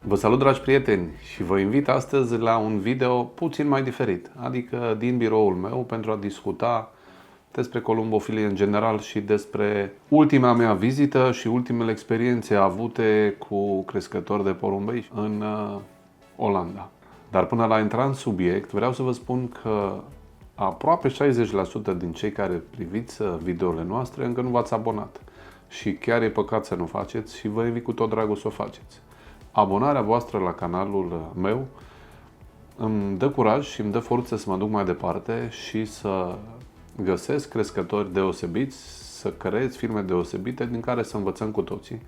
Vă salut, dragi prieteni, și vă invit astăzi la un video puțin mai diferit, adică din biroul meu, pentru a discuta despre columbofilie în general și despre ultima mea vizită și ultimele experiențe avute cu crescători de porumbei în Olanda. Dar până la intra în subiect, vreau să vă spun că aproape 60% din cei care priviți videourile noastre încă nu v-ați abonat. Și chiar e păcat să nu faceți și vă invit cu tot dragul să o faceți. Abonarea voastră la canalul meu îmi dă curaj și îmi dă forță să mă duc mai departe și să găsesc crescători deosebiți, să creez firme deosebite din care să învățăm cu toții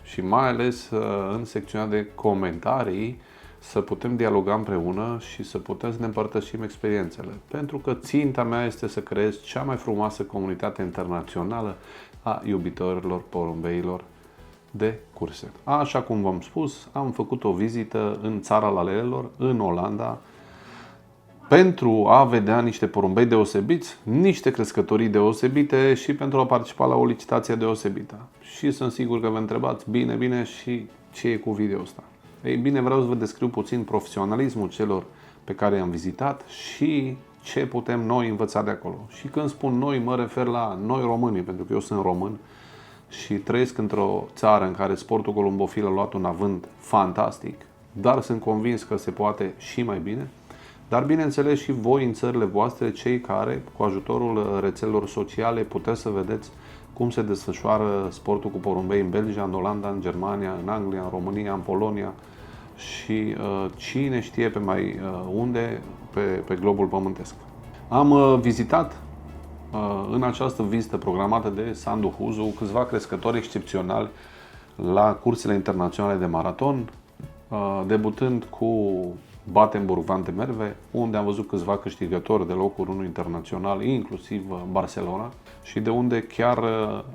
și mai ales în secțiunea de comentarii să putem dialoga împreună și să putem să ne împărtășim experiențele. Pentru că ținta mea este să creez cea mai frumoasă comunitate internațională a iubitorilor porumbeilor de curse. Așa cum v-am spus, am făcut o vizită în țara lalelelor, în Olanda, pentru a vedea niște porumbei deosebiți, niște crescătorii deosebite și pentru a participa la o licitație deosebită. Și sunt sigur că vă întrebați bine și ce e cu video ăsta. Ei bine, vreau să vă descriu puțin profesionalismul celor pe care i-am vizitat și ce putem noi învăța de acolo. Și când spun noi, mă refer la noi românii, pentru că eu sunt român și trăiesc într-o țară în care sportul columbofil a luat un avânt fantastic, dar sunt convins că se poate și mai bine. Dar bineînțeles și voi în țările voastre, cei care, cu ajutorul rețelelor sociale, puteți să vedeți cum se desfășoară sportul cu porumbei în Belgia, în Olanda, în Germania, în Anglia, în România, în Polonia și cine știe pe mai unde pe globul pământesc. Am vizitat în această vizită programată de Sandu Huzu câțiva crescători excepționali la cursele internaționale de maraton, debutând cu Battenburg Van de Merwe, unde am văzut câțiva câștigători de locuri 1 internațional, inclusiv Barcelona, și de unde chiar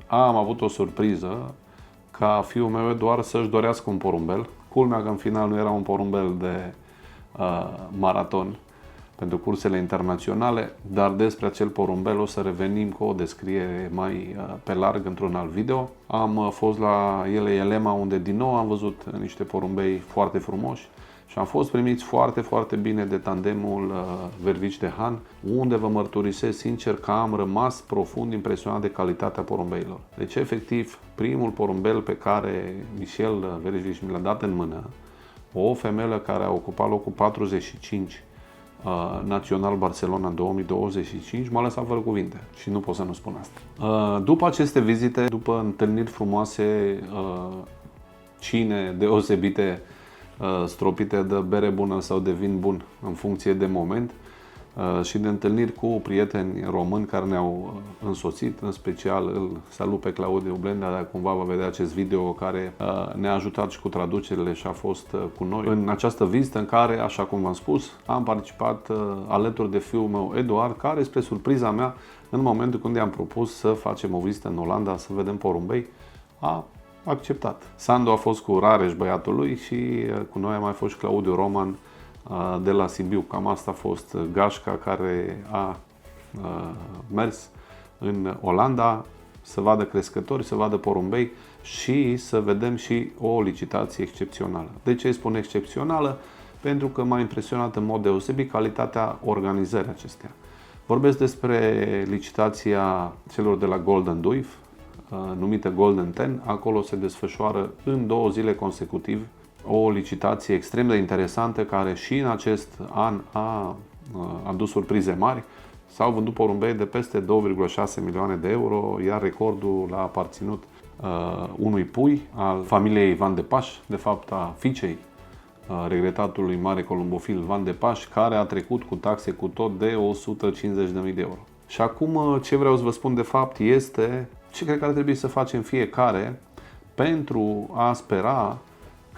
am avut o surpriză ca fiul meu Eduard să-și dorească un porumbel. Culmea că în final nu era un porumbel de maraton pentru cursele internaționale, dar despre acel porumbel o să revenim cu o descriere mai pe larg într-un alt video. Am fost la Elema, unde din nou am văzut niște porumbei foarte frumoși și am fost primiți foarte bine de tandemul Vervici de Han, unde vă mărturisesc sincer că am rămas profund impresionat de calitatea porumbeilor. Deci, efectiv, primul porumbel pe care Michel Vervici mi l-a dat în mână, o femelă care a ocupat locul 45 Național Barcelona în 2025, m-a lăsat fără cuvinte și nu pot să nu spun asta. După aceste vizite, după întâlniri frumoase, cine deosebite, stropite de bere bună sau de vin bun în funcție de moment, și de întâlniri cu prieteni români care ne-au însoțit, în special îl salut pe Claudiu Blenda, dacă cumva va vedea acest video, care ne-a ajutat și cu traducerile și a fost cu noi în această vizită în care, așa cum v-am spus, am participat alături de fiul meu Eduard, care, spre surpriza mea, în momentul când i-am propus să facem o vizită în Olanda, să vedem porumbei, a acceptat. Sandu a fost cu Rareș, băiatul lui, și cu noi a mai fost și Claudiu Roman de la Sibiu. Cam asta a fost gașca care a mers în Olanda să vadă crescători, să vadă porumbei și să vedem și o licitație excepțională. De ce îi spun excepțională? Pentru că m-a impresionat în mod deosebit calitatea organizării acesteia. Vorbesc despre licitația celor de la Golden Duif, numită Golden Ten. Acolo se desfășoară în 2 zile consecutiv o licitație extrem de interesantă, care și în acest an a adus surprize mari. S-au vândut porumbei de peste 2,6 milioane de euro, iar recordul l-a aparținut unui pui al familiei Van de Paș, de fapt a fiicei regretatului mare columbofil Van de Paș, care a trecut cu taxe cu tot de 150.000 de euro. Și acum ce vreau să vă spun de fapt este ce cred că ar trebui să facem fiecare pentru a spera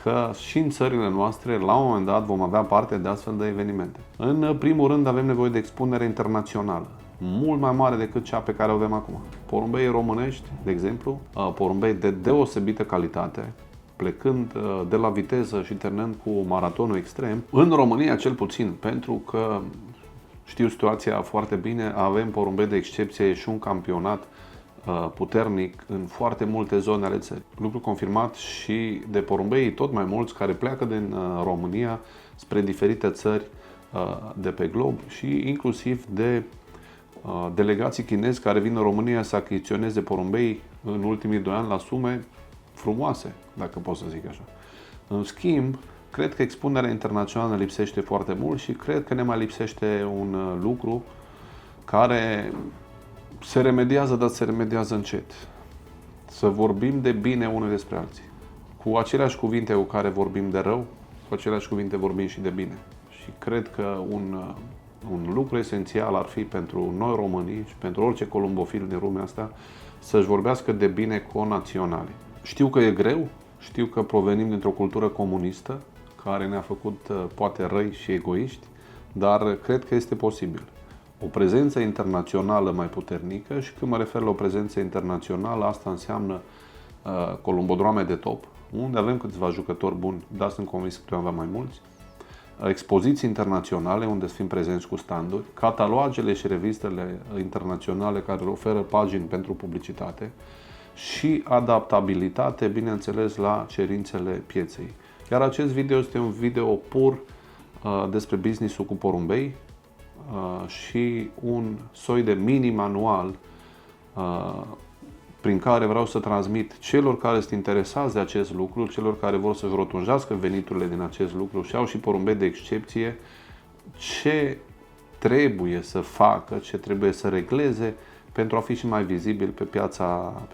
că și în țările noastre, la un moment dat, vom avea parte de astfel de evenimente. În primul rând, avem nevoie de expunere internațională, mult mai mare decât cea pe care o avem acum. Porumbei românești, de exemplu, porumbei de deosebită calitate, plecând de la viteză și terminând cu maratonul extrem, în România cel puțin, pentru că știu situația foarte bine, avem porumbei de excepție și un campionat puternic în foarte multe zone ale țării. Lucru confirmat și de porumbei tot mai mulți care pleacă din România spre diferite țări de pe glob și inclusiv de delegații chinezi care vin în România să achiziționeze porumbei în ultimii 2 ani la sume frumoase, dacă pot să zic așa. În schimb, cred că expunerea internațională lipsește foarte mult și cred că ne mai lipsește un lucru care se remediază, dar se remediază încet. Să vorbim de bine unul despre alții. Cu aceleași cuvinte cu care vorbim de rău, cu aceleași cuvinte vorbim și de bine. Și cred că un lucru esențial ar fi pentru noi românii și pentru orice columbofil din lumea asta să-și vorbească de bine conaționali. Știu că e greu, știu că provenim dintr-o cultură comunistă care ne-a făcut poate răi și egoiști, dar cred că este posibil. O prezență internațională mai puternică și când mă refer la o prezență internațională, asta înseamnă columbodroame de top, unde avem câțiva jucători buni, dar sunt convins că avem mai mulți, expoziții internaționale unde să fim prezenți cu standuri, catalogele și revistele internaționale care oferă pagini pentru publicitate și adaptabilitate, bineînțeles, la cerințele pieței. Iar acest video este un video pur despre business-ul cu porumbei și un soi de mini-manual prin care vreau să transmit celor care sunt interesați de acest lucru, celor care vor să-și rotunjească veniturile din acest lucru și au și porumbei de excepție, ce trebuie să facă, ce trebuie să regleze pentru a fi și mai vizibil pe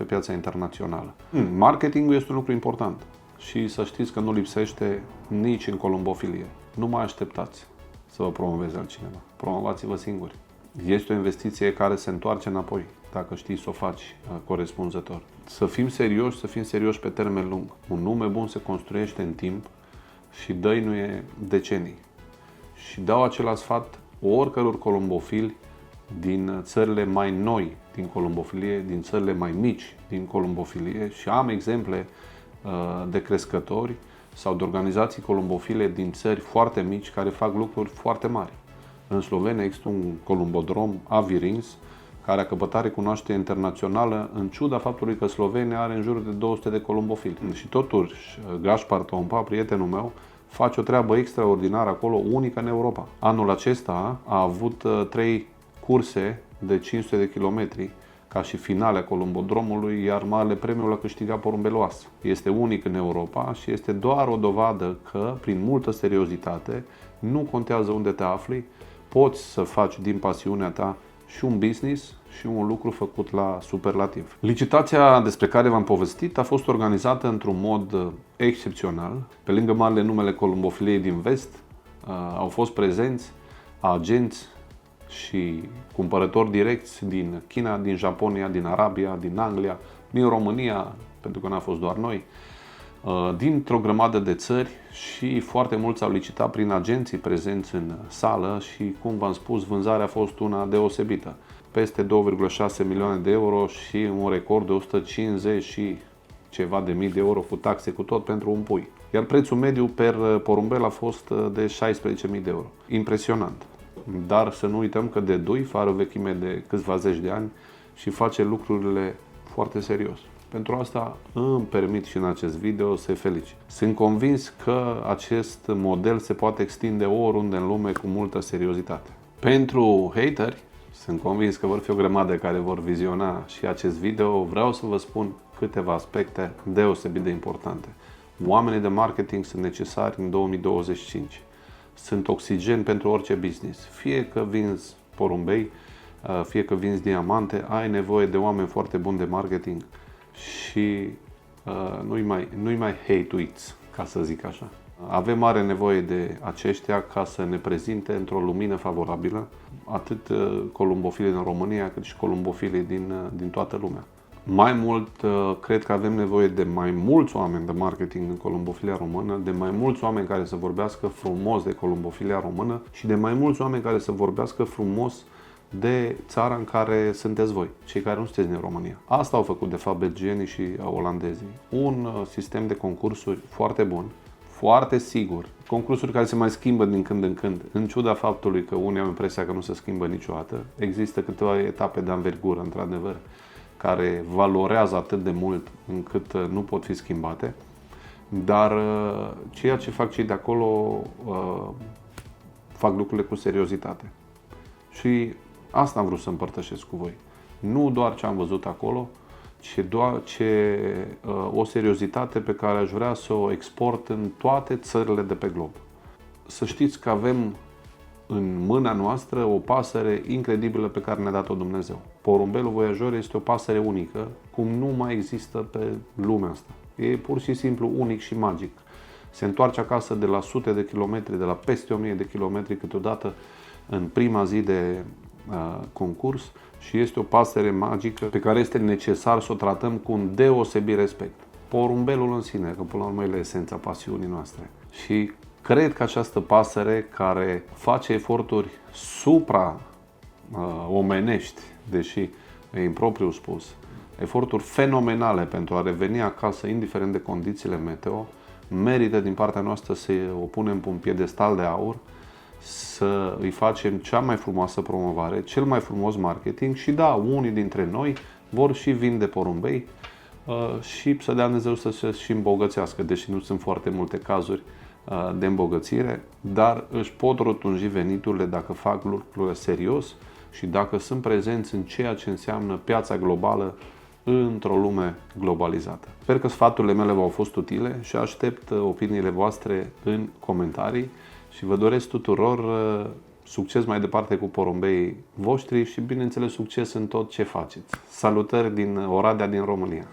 piața internațională. Marketingul este un lucru important și să știți că nu lipsește nici în columbofilie. Nu mai așteptați să vă promoveze altcineva. Promovați-vă singuri. Este o investiție care se întoarce înapoi, dacă știi să o faci corespunzător. Să fim serioși pe termen lung. Un nume bun se construiește în timp și dăinuie decenii. Și dau același sfat oricăror columbofili din țările mai noi din columbofilie, din țările mai mici din columbofilie și am exemple de crescători sau de organizații columbofile din țări foarte mici care fac lucruri foarte mari. În Slovenia există un columbodrom, Avirins, care a căpătat recunoaștere internațională în ciuda faptului că Slovenia are în jur de 200 de columbofili. Și totuși, Gaspar Tompa, prietenul meu, face o treabă extraordinară acolo, unică în Europa. Anul acesta a avut 3 curse de 500 de kilometri ca și finale a columbodromului, iar marele premiu l-a câștigat porumbeloasă. Este unic în Europa și este doar o dovadă că, prin multă seriozitate, nu contează unde te afli, poți să faci din pasiunea ta și un business și un lucru făcut la superlativ. Licitația despre care v-am povestit a fost organizată într-un mod excepțional. Pe lângă marile numele columbofiliei din vest, au fost prezenți agenți și cumpărători direcți din China, din Japonia, din Arabia, din Anglia, din România, pentru că n-a fost doar noi, dintr-o grămadă de țări și foarte mulți au licitat prin agenții prezenți în sală și, cum v-am spus, vânzarea a fost una deosebită. Peste 2,6 milioane de euro și un record de 150 și ceva de mii de euro cu taxe cu tot pentru un pui. Iar prețul mediu per porumbel a fost de 16.000 de euro. Impresionant. Dar să nu uităm că de Duif are o vechime de câțiva zeci de ani și face lucrurile foarte serios. Pentru asta îmi permit și în acest video să-i felicit. Sunt convins că acest model se poate extinde oriunde în lume cu multă seriozitate. Pentru hateri, sunt convins că vor fi o grămadă care vor viziona și acest video. Vreau să vă spun câteva aspecte deosebit de importante. Oamenii de marketing sunt necesari în 2025. Sunt oxigen pentru orice business. Fie că vinzi porumbei, fie că vinzi diamante, ai nevoie de oameni foarte buni de marketing și nu-i mai hate-uiți, ca să zic așa. Avem mare nevoie de aceștia ca să ne prezinte într-o lumină favorabilă atât columbofilii din România cât și columbofilii din toată lumea. Mai mult, cred că avem nevoie de mai mulți oameni de marketing în columbofilia română, de mai mulți oameni care să vorbească frumos de columbofilia română și de mai mulți oameni care să vorbească frumos de țara în care sunteți voi, cei care nu sunteți din România. Asta au făcut, de fapt, belgienii și olandezii. Un sistem de concursuri foarte bun, foarte sigur, concursuri care se mai schimbă din când în când, în ciuda faptului că unii au impresia că nu se schimbă niciodată. Există câteva etape de anvergură, într-adevăr, care valorează atât de mult încât nu pot fi schimbate, dar ceea ce fac cei de acolo fac lucrurile cu seriozitate. Și asta am vrut să împărtășesc cu voi. Nu doar ce am văzut acolo, ci o seriozitate pe care aș vrea să o export în toate țările de pe glob. Să știți că avem în mâna noastră o pasăre incredibilă pe care ne-a dat-o Dumnezeu. Porumbelul voiajor este o pasăre unică, cum nu mai există pe lumea asta. E pur și simplu unic și magic. Se întoarce acasă de la sute de kilometri, de la peste 1000 de kilometri câteodată în prima zi de concurs și este o pasăre magică pe care este necesar să o tratăm cu un deosebit respect. Porumbelul în sine, că până la urmă e esența pasiunii noastre. Și cred că această pasăre care face eforturi supra-omenești, deși e impropriu spus, eforturi fenomenale pentru a reveni acasă, indiferent de condițiile meteo, merită din partea noastră să o punem pe un piedestal de aur, să îi facem cea mai frumoasă promovare, cel mai frumos marketing și da, unii dintre noi vor și vinde porumbei și să dea Dumnezeu să se și îmbogățească, deși nu sunt foarte multe cazuri de îmbogățire, dar își pot rotunji veniturile dacă fac lucrurile serios și dacă sunt prezenți în ceea ce înseamnă piața globală într-o lume globalizată. Sper că sfaturile mele v-au fost utile și aștept opiniile voastre în comentarii și vă doresc tuturor succes mai departe cu porumbei voștri și bineînțeles succes în tot ce faceți. Salutări din Oradea, din România!